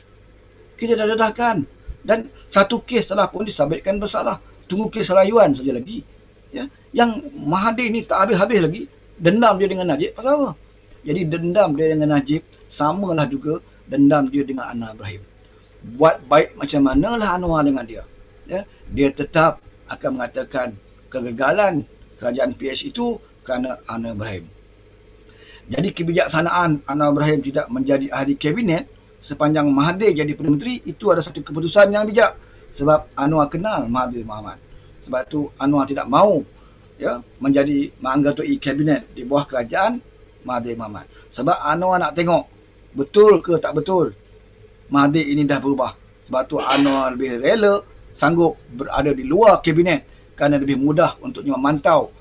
Kita dah dedahkan. Dan satu kes salah pun disabitkan bersalah. Tunggu kes rayuan saja lagi. Ya, yang Mahathir ni tak habis-habis lagi. Dendam dia dengan Najib. Pasal apa? Jadi dendam dia dengan Najib samalah juga dendam dia dengan Anwar Ibrahim. Buat baik macam manalah Anwar dengan dia. Ya, dia tetap akan mengatakan kegagalan kerajaan PH itu kerana Anwar Ibrahim. Jadi kebijaksanaan Anwar Ibrahim tidak menjadi ahli kabinet sepanjang Mahathir jadi Perdana Menteri, itu ada satu keputusan yang bijak. Sebab Anwar kenal Mahathir Mohamad. Sebab itu Anwar tidak mahu ya, menjadi menganggotai kabinet di bawah kerajaan Mahathir Mohamad. Sebab Anwar nak tengok betul ke tak betul Mahathir ini dah berubah. Sebab tu Anwar lebih rela sanggup berada di luar kabinet kerana lebih mudah untuk memantau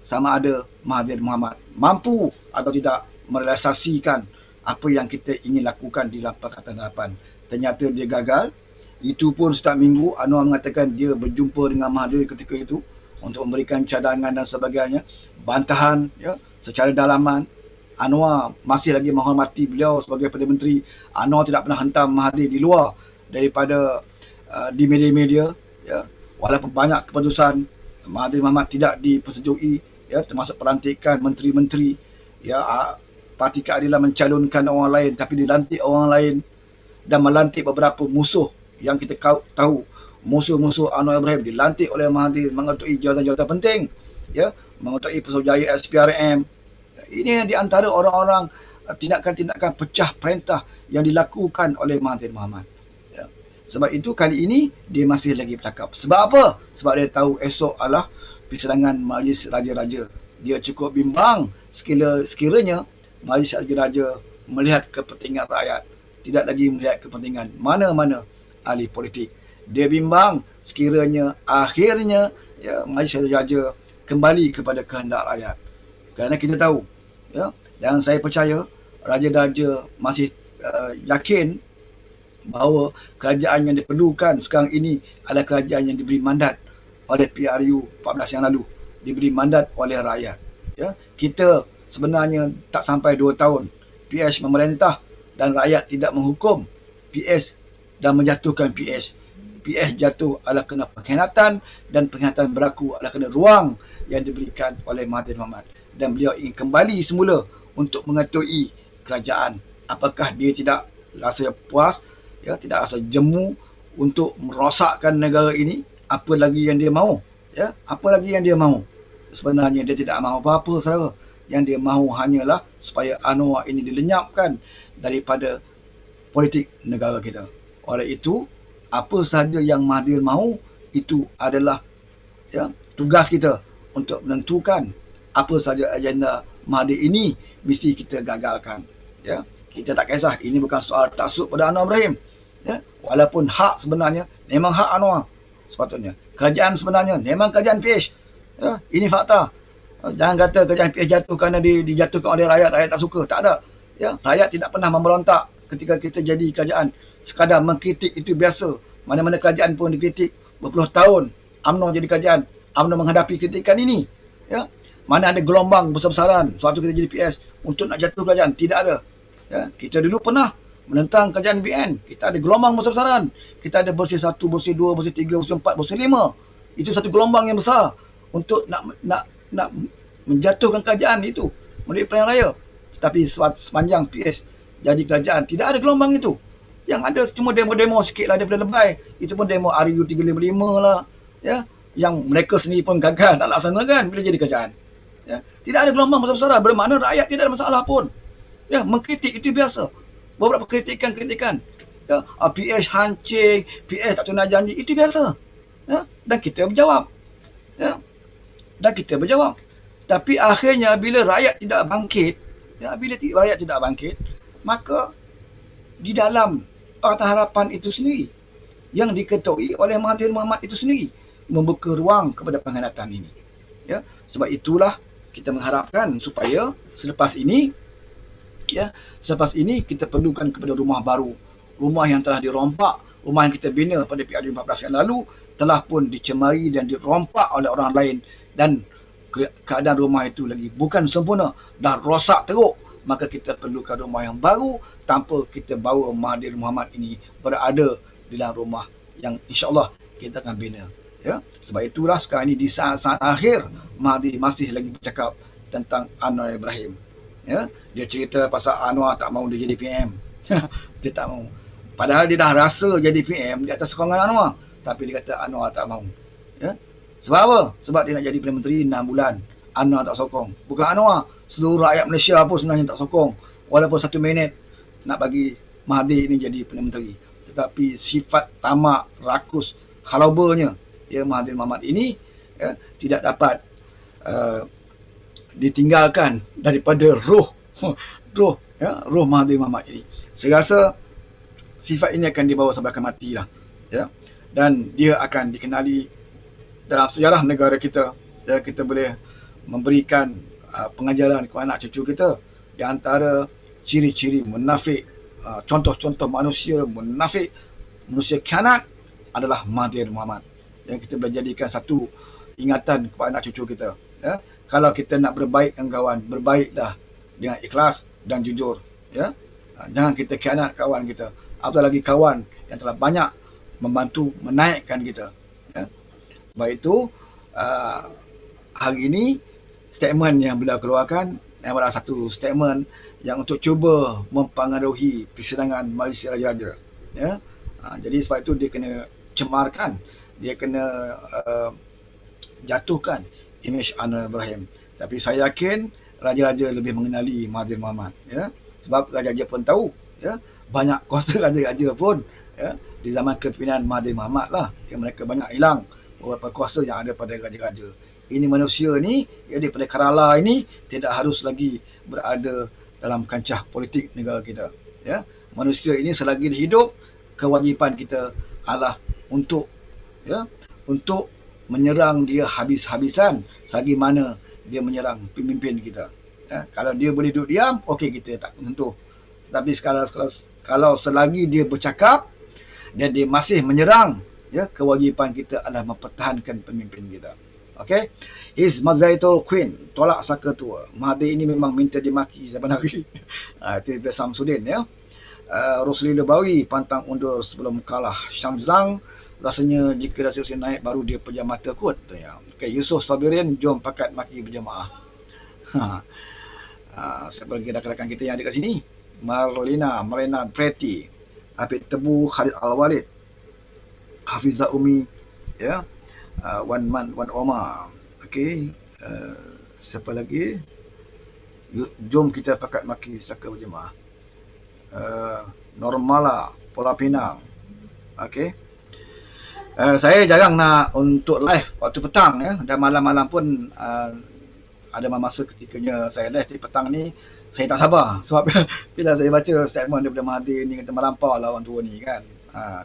sama ada Mahathir Mohamad mampu atau tidak merealisasikan apa yang kita ingin lakukan di Pakatan Harapan. Ternyata dia gagal. Itu pun setiap minggu Anwar mengatakan dia berjumpa dengan Mahathir ketika itu untuk memberikan cadangan dan sebagainya, bantahan ya, secara dalaman. Anwar masih lagi menghormati beliau sebagai Perdana Menteri. Anwar tidak pernah hentam Mahathir di luar daripada di media-media ya. Walaupun banyak keputusan Mahathir Mohamad tidak dipersetujui ya, termasuk pelantikan menteri-menteri ya, Parti Keadilan mencalonkan orang lain tapi dilantik orang lain dan melantik beberapa musuh yang kita tahu musuh-musuh Anwar Ibrahim dilantik oleh Mahathir mengetuai jawatan-jawatan penting ya, mengetuai Pusatjaya SPRM. Ini di antara orang-orang tindakan-tindakan pecah perintah yang dilakukan oleh Mahathir Mohamad ya. Sebab itu kali ini dia masih lagi bercakap. Sebab apa? Sebab dia tahu esok adalah persidangan Majlis Raja-Raja. Dia cukup bimbang sekiranya Majlis Raja-Raja melihat kepentingan rakyat, tidak lagi melihat kepentingan mana-mana ahli politik. Dia bimbang sekiranya akhirnya ya, Majlis Raja kembali kepada kehendak rakyat. Kerana kita tahu ya, dan saya percaya Raja-Raja masih yakin bahawa kerajaan yang diperlukan sekarang ini adalah kerajaan yang diberi mandat oleh PRU 14 yang lalu, diberi mandat oleh rakyat ya. Kita sebenarnya tak sampai 2 tahun PH memerintah dan rakyat tidak menghukum PH dan menjatuhkan PH. PH jatuh adalah kerana pengkhianatan, dan pengkhianatan berlaku adalah kerana ruang yang diberikan oleh Mahathir Mohamad, dan beliau ingin kembali semula untuk mengetuai kerajaan. Apakah dia tidak rasa puas ya, tidak rasa jemu untuk merosakkan negara ini? Apa lagi yang dia mahu ya? Apa lagi yang dia mahu? Sebenarnya dia tidak mahu apa-apa, saudara. Yang dia mahu hanyalah supaya Anwar ini dilenyapkan daripada politik negara kita. Oleh itu, apa sahaja yang Mahathir mahu, itu adalah ya, tugas kita untuk menentukan apa sahaja agenda Mahathir ini mesti kita gagalkan. Ya, kita tak kisah, ini bukan soal taksub pada Anwar Ibrahim. Ya, walaupun hak sebenarnya memang hak Anwar sepatutnya. Kerajaan sebenarnya memang kerajaan PH. Ya, ini fakta. Jangan kata kerajaan PH jatuh kerana dijatuhkan oleh rakyat, rakyat tak suka. Tak ada. Ya, rakyat tidak pernah memberontak ketika kita jadi kerajaan. Sekadar mengkritik itu biasa. Mana-mana kerajaan pun dikritik berpuluh tahun. UMNO jadi kerajaan, UMNO menghadapi kritikan ini. Ya, mana ada gelombang besar-besaran suatu kita jadi PS untuk nak jatuh kerajaan? Tidak ada. Ya, kita dulu pernah menentang kerajaan BN. Kita ada gelombang besar-besaran. Kita ada bersih 1, bersih 2, bersih 3, bersih 4, bersih 5. Itu satu gelombang yang besar untuk nak menjatuhkan kerajaan itu melalui pilihan raya. Tapi sepanjang PS jadi kerajaan, tidak ada gelombang itu. Yang ada cuma demo-demo sikit lah daripada lebay. Itu pun demo RU 355 lah. Ya. Yang mereka sendiri pun gagal tak laksanakan bila jadi kerajaan. Ya. Tidak ada gelombang besar-besaran, bermakna rakyat tidak ada masalah pun. Ya, mengkritik itu biasa. Beberapa kritikan. Ya, PH hancing, PH tak tunai janji, itu biasa. Ya, dan kita berjawab. Ya. Dan kita berjawab. Tapi akhirnya bila rakyat tidak bangkit, ya, bila rakyat tidak bangkit, maka di dalam Pakatan Harapan itu sendiri yang diketuai oleh Mahathir Mohamad itu sendiri membuka ruang kepada pengkhianatan ini. Ya, sebab itulah kita mengharapkan supaya selepas ini kita perlukan kepada rumah baru, rumah yang telah dirompak, rumah yang kita bina pada PRU 14 yang lalu telah pun dicemari dan dirompak oleh orang lain, dan keadaan rumah itu lagi bukan sempurna, dah rosak teruk. Maka kita perlukan rumah yang baru tanpa kita bawa Mahathir Mohamad ini berada di dalam rumah yang insya-Allah kita akan bina. Ya, sebab itulah sekarang ini di saat-saat akhir Mahathir masih lagi bercakap tentang Anwar Ibrahim. Ya, dia cerita pasal Anwar tak mahu dia jadi PM. Dia tak mahu. Padahal dia dah rasa jadi PM di atas sokongan Anwar, tapi dia kata Anwar tak mahu. Ya. Sebab apa? Sebab dia nak jadi Perdana Menteri 6 bulan. Anwar tak sokong. Bukan Anwar, seluruh rakyat Malaysia pun sebenarnya tak sokong. Walaupun 1 minit nak bagi Mahathir ini jadi Perdana Menteri. Tetapi sifat tamak, rakus, halaubernya Mahathir Mohamad ini tidak dapat ditinggalkan daripada roh Mahathir Mohamad ini. Saya rasa sifat ini akan dibawa sampai akan mati lah. Ya. Dan dia akan dikenali dalam sejarah negara kita. Ya, kita boleh memberikan pengajaran kepada anak cucu kita. Di antara ciri-ciri munafik, contoh-contoh manusia munafik, manusia khianat adalah Mahathir Mohamad. Yang kita boleh jadikan satu ingatan kepada anak cucu kita. Ya. Kalau kita nak berbaik dengan kawan, berbaiklah dengan ikhlas dan jujur. Ya. Jangan kita khianat kawan kita. Apatah lagi kawan yang telah banyak membantu menaikkan kita. Ya. Sebab itu, hari ini statement yang beliau keluarkan adalah satu statement yang untuk cuba mempengaruhi persidangan Malaysia Raja-Raja. Ya. Jadi sebab itu dia kena cemarkan, dia kena jatuhkan imej Anwar Ibrahim. Tapi saya yakin Raja-Raja lebih mengenali Mahathir Mohamad. Ya. Sebab Raja-Raja pun tahu, ya, banyak kuasa Raja-Raja pun, ya, di zaman kepimpinan Mahathir Mohamad lah, yang mereka banyak hilang beberapa kuasa yang ada pada Raja-Raja. Ini manusia ni, ya, daripada Kerala ini tidak harus lagi berada dalam kancah politik negara kita. Ya. Manusia ini selagi dia hidup, kewajipan kita adalah untuk menyerang dia habis-habisan selagi mana dia menyerang pemimpin kita. Ya. Kalau dia boleh duduk diam, okey, kita tak menyentuh. Tapi kalau selagi dia bercakap dan dia masih menyerang, ya, kewajipan kita adalah mempertahankan pemimpin kita. Okey. Is Mazaitul Queen, tolak saka tua. Mahathir ini memang minta dimaki zaman hari. Itu Ibn Samsudin, ya. Rosli Lebawi pantang undur sebelum kalah. Syamzang rasanya jika dah selesai naik baru dia pejam mata kot. Ya. Okay, Yusof Sabirin, jom pakat maki berjamaah. Siapa lagi rakan-rakan kita yang ada kat sini? Marlina Preti, Apit Tebu, Khalid Al-Walid, Hafizah Umi, ya. Wan Omar. Okey, siapa lagi? Jom kita pakat maki saka berjemaah. Normala, Pulau Pinang. Okey. Saya jarang nak untuk live waktu petang, ya, dan malam-malam pun ada masa ketikanya saya live di petang ni saya tak sabar sebab bila saya baca statement daripada Mahathir ni kata melampau lah orang tua ni kan.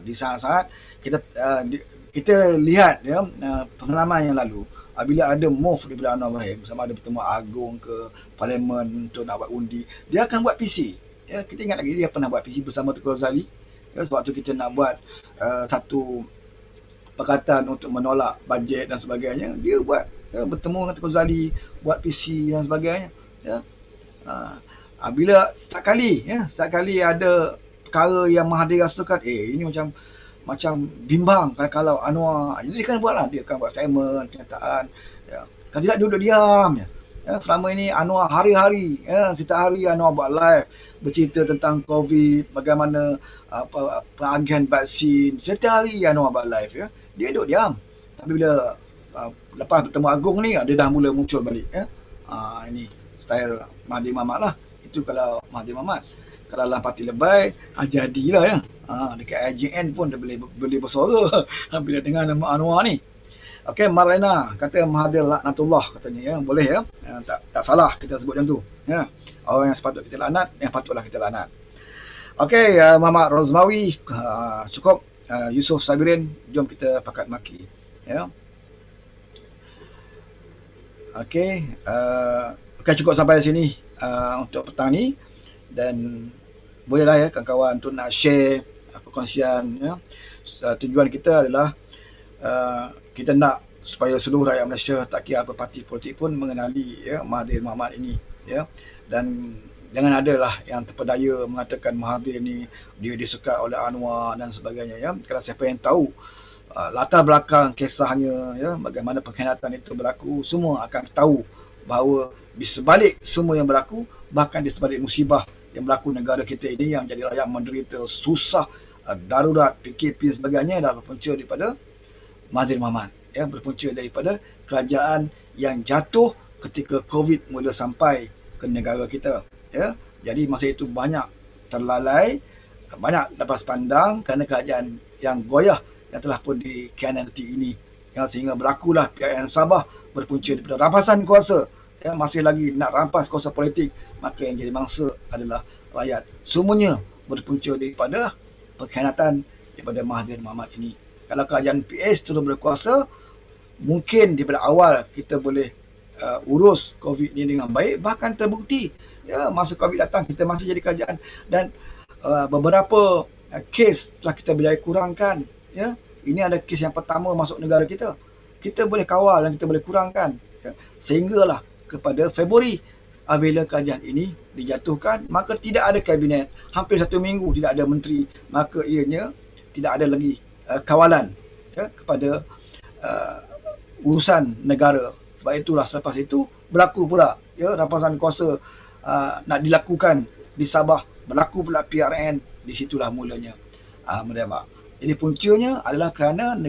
Di saat-saat kita lihat, ya, pengalaman yang lalu, bila ada move daripada Anwar Ibrahim, sama ada bertemu agung ke parlimen untuk nak buat undi, dia akan buat PC. Ya, kita ingat lagi dia pernah buat PC bersama Tun Razali. Ya, sebab tu kita nak buat satu perkataan untuk menolak bajet dan sebagainya. Dia buat, ya, bertemu dengan Tun Razali, buat PC dan sebagainya. Ya. Bila setiap kali ada perkara yang Mahathir rasakan, ini macam bimbang kalau Anwar, jadi dia akan buatlah, dia akan buat statement, kenyataan, ya. Kan tidak duduk diam, ya. Selama ini Anwar hari-hari, ya, setiap hari Anwar buat live, bercerita tentang COVID, bagaimana pengagihan vaksin. Setiap hari Anwar buat live ya. Dia duduk diam. Tapi bila lepas bertemu Agong ni, dia dah mula muncul balik ya. Ini style Mahathir Mohamad lah. Itu kalau Mahathir Mohamad. Kalau dalam parti lebay, jadilah ya. Dekat IJN pun dia boleh bersuara bila dengar nama Anwar ni. Okey, Marlena kata Mahathir laknatullah katanya ya. Boleh ya. Tak salah kita sebut macam tu. Ya. Orang yang sepatut kita laknat, yang patutlah kita laknat. Okey, Muhammad Rozmawi, cukup. Yusof Sabirin, jom kita pakat maki. Ya. Okey, cukup sampai sini untuk petang ni. Dan bolehlah ya kawan-kawan untuk nak share perkongsian ya. Tujuan kita adalah kita nak supaya seluruh rakyat Malaysia, tak kira apa parti politik pun, mengenali ya Mahathir Mohamad ini ya. Dan jangan adalah yang terpedaya mengatakan Mahathir ni dia disukai oleh Anwar dan sebagainya ya. Kalau siapa yang tahu latar belakang kisahnya ya, bagaimana pengkhianatan itu berlaku, semua akan tahu bahawa di sebalik semua yang berlaku, bahkan di sebalik musibah yang berlaku negara kita ini yang jadi rakyat menderita, susah, darurat, PKP sebagainya, adalah berpunca daripada Mahathir Mohamad ya, berpunca daripada kerajaan yang jatuh ketika COVID mula sampai ke negara kita ya. Jadi masa itu banyak terlalai, banyak lepas pandang kerana kerajaan yang goyah yang telah pun dikhianati ini ya, sehingga berlakulah PIN Sabah berpunca daripada rampasan kuasa ya, masih lagi nak rampas kuasa politik, maka yang jadi mangsa adalah rakyat. Semuanya berpunca daripada pengkhianatan daripada Mahathir Mohamad ini. Kalau kerajaan PS terus berkuasa, mungkin daripada awal kita boleh urus COVID ni dengan baik, bahkan terbukti ya, masa COVID datang kita masih jadi kerajaan dan beberapa kes telah kita berjaya kurangkan ya. Ini ada kes yang pertama masuk negara kita, kita boleh kawal dan kita boleh kurangkan ya. Sehinggalah kepada Februari bila kerajaan ini dijatuhkan, maka tidak ada kabinet, hampir 1 minggu tidak ada menteri, maka ianya tidak ada lagi kawalan ya, kepada urusan negara. Sebab itulah selepas itu berlaku pula ya, rampasan kuasa nak dilakukan di Sabah, berlaku pula PRN, di situlah mulanya menembak. Jadi puncanya adalah kerana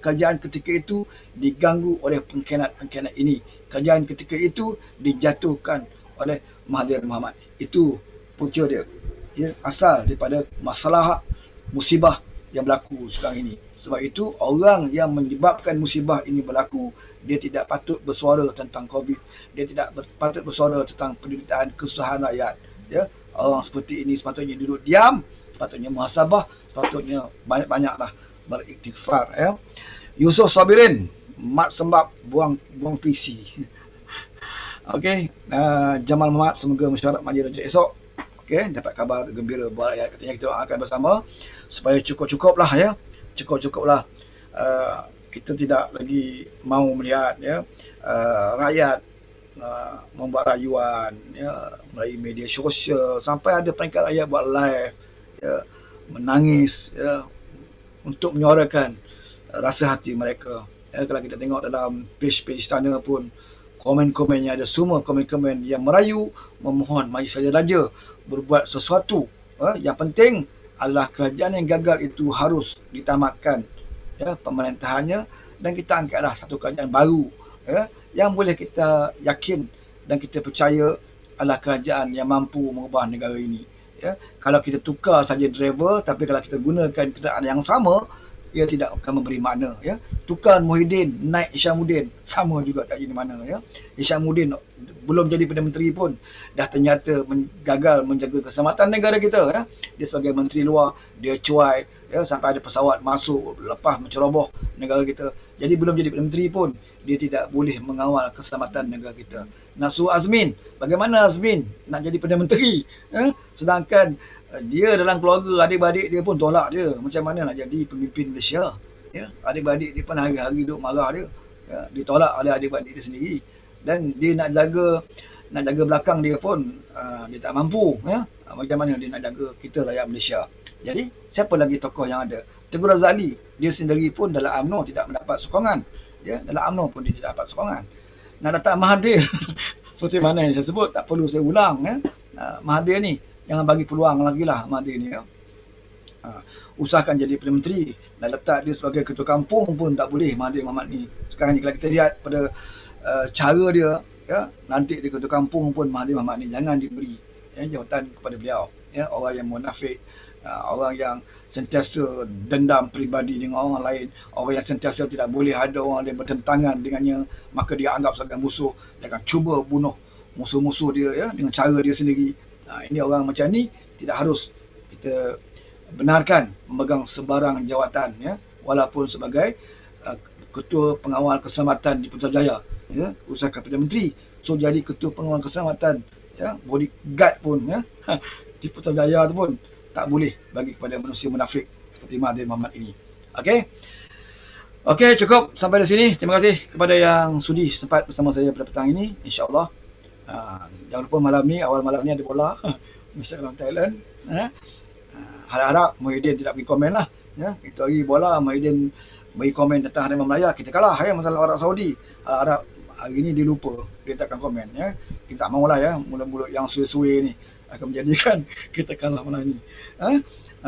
kerajaan ketika itu diganggu oleh pengkhianat-pengkhianat ini. Kerajaan ketika itu dijatuhkan oleh Mahathir Mohamad. Itu punca dia ya, asal daripada masalah musibah yang berlaku sekarang ini. Sebab itu orang yang menyebabkan musibah ini berlaku, dia tidak patut bersuara tentang COVID, dia tidak patut bersuara tentang penderitaan kesusahan rakyat ya. Orang seperti ini sepatutnya duduk diam, sepatutnya muhasabah, sepatutnya banyak-banyaklah beristighfar ya. Yusof Sabirin, mat sembab buang PC. Okey, Jamal Muhammad, semoga mesyuarat maju dan esok. Okey, dapat kabar gembira buat rakyat. Katanya kita akan bersama supaya cukup-cukuplah ya. Cukup-cukuplah. Kita tidak lagi mahu melihat ya rakyat membuat rayuan ya, melalui media sosial, sampai ada peringkat rakyat buat live ya, menangis ya, untuk menyuarakan rasa hati mereka ya. Kalau kita tengok dalam page-page istana pun, komen-komennya ada semua komen-komen yang merayu, memohon majlis raja berbuat sesuatu yang penting adalah kerajaan yang gagal itu harus ditamatkan ya, pemerintahannya, dan kita angkatlah satu kerajaan baru ya, yang boleh kita yakin dan kita percaya adalah kerajaan yang mampu mengubah negara ini ya. Kalau kita tukar saja driver, tapi kalau kita gunakan kenderaan yang sama, ia tidak akan memberi makna ya. Tukar Muhyiddin naik Isyamuddin, sama juga tak jadi mana ya. Isyamuddin belum jadi Perdana Menteri pun dah ternyata gagal menjaga keselamatan negara kita ya. Dia sebagai menteri luar, dia cuai ya, sampai ada pesawat masuk lepas menceroboh negara kita. Jadi belum jadi Perdana Menteri pun dia tidak boleh mengawal keselamatan negara kita. Nak suruh Azmin, bagaimana Azmin nak jadi Perdana Menteri ya? Sedangkan dia dalam keluarga, adik-beradik dia pun tolak dia. Macam mana nak jadi pemimpin Malaysia ya? Adik-beradik dia pun hari-hari duduk marah dia ya? Ditolak oleh adik-beradik dia sendiri. Dan dia nak jaga belakang dia pun dia tak mampu ya? Macam mana dia nak jaga kita rakyat Malaysia. Jadi siapa lagi tokoh yang ada? Teguh Razali, dia sendiri pun dalam UMNO tidak mendapat sokongan ya? Dalam UMNO pun dia tidak dapat sokongan. Nak datang Mahathir seperti mana yang saya sebut, tak perlu saya ulang ya? Mahathir ni Jangan bagi peluang lagi lah Mahathir ni ya. Usahakan jadi Perdana Menteri, dan letak dia sebagai ketua kampung pun tak boleh Mahathir Mohamad ni. Sekarang ni kalau kita lihat pada cara dia ya, nanti di ketua kampung pun Mahathir Mohamad ni jangan diberi jawatan kepada beliau ya. Orang yang munafik, orang yang sentiasa dendam peribadi dengan orang lain, orang yang sentiasa tidak boleh ada orang yang bertentangan dengannya, maka dia anggap sebagai musuh. Dia akan cuba bunuh musuh-musuh dia ya, dengan cara dia sendiri. Ini orang macam ni tidak harus kita benarkan memegang sebarang jawatan ya, walaupun sebagai ketua pengawal keselamatan di Putrajaya ya, usahakan Perdana Menteri. So jadi ketua pengawal keselamatan ya, bodyguard pun ya di Putrajaya tu pun tak boleh bagi kepada manusia munafik seperti Mahathir Mohamad ini. Okey, cukup sampai di sini. Terima kasih kepada yang sudi sempat bersama saya pada petang ini. InsyaAllah jangan lupa awal malam ni ada bola Malaysia lawan Thailand. Harap-harap Muhyiddin tidak bagi komen lah ya. Itu hari bola Muhyiddin bagi komen tentang Harimau Melaya, kita kalah ya, masalah Arab Saudi. Harap hari ni dia lupa, dia takkan komen ya. Kita tak maulah ya, mulut-mulut yang suwe-suwe ni akan menjadikan kita kalah malam ni.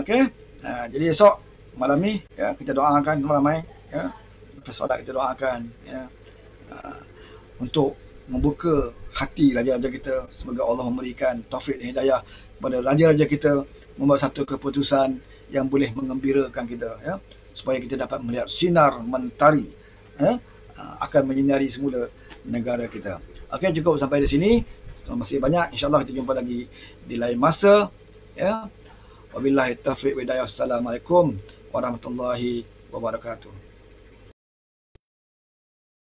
Okey, jadi esok malam ni ya, kita doakan ramai ya, lepas solat kita doakan ya, untuk membuka hati raja-raja kita. Semoga Allah memberikan taufik dan hidayah kepada raja-raja kita membuat satu keputusan yang boleh mengembirakan kita ya, supaya kita dapat melihat sinar mentari ya, akan menyinari semula negara kita. Okey, cukup sampai di sini. Terima kasih banyak. InsyaAllah kita jumpa lagi di lain masa ya. Wabillahi taufiq wa hidayah. Assalamualaikum warahmatullahi wabarakatuh.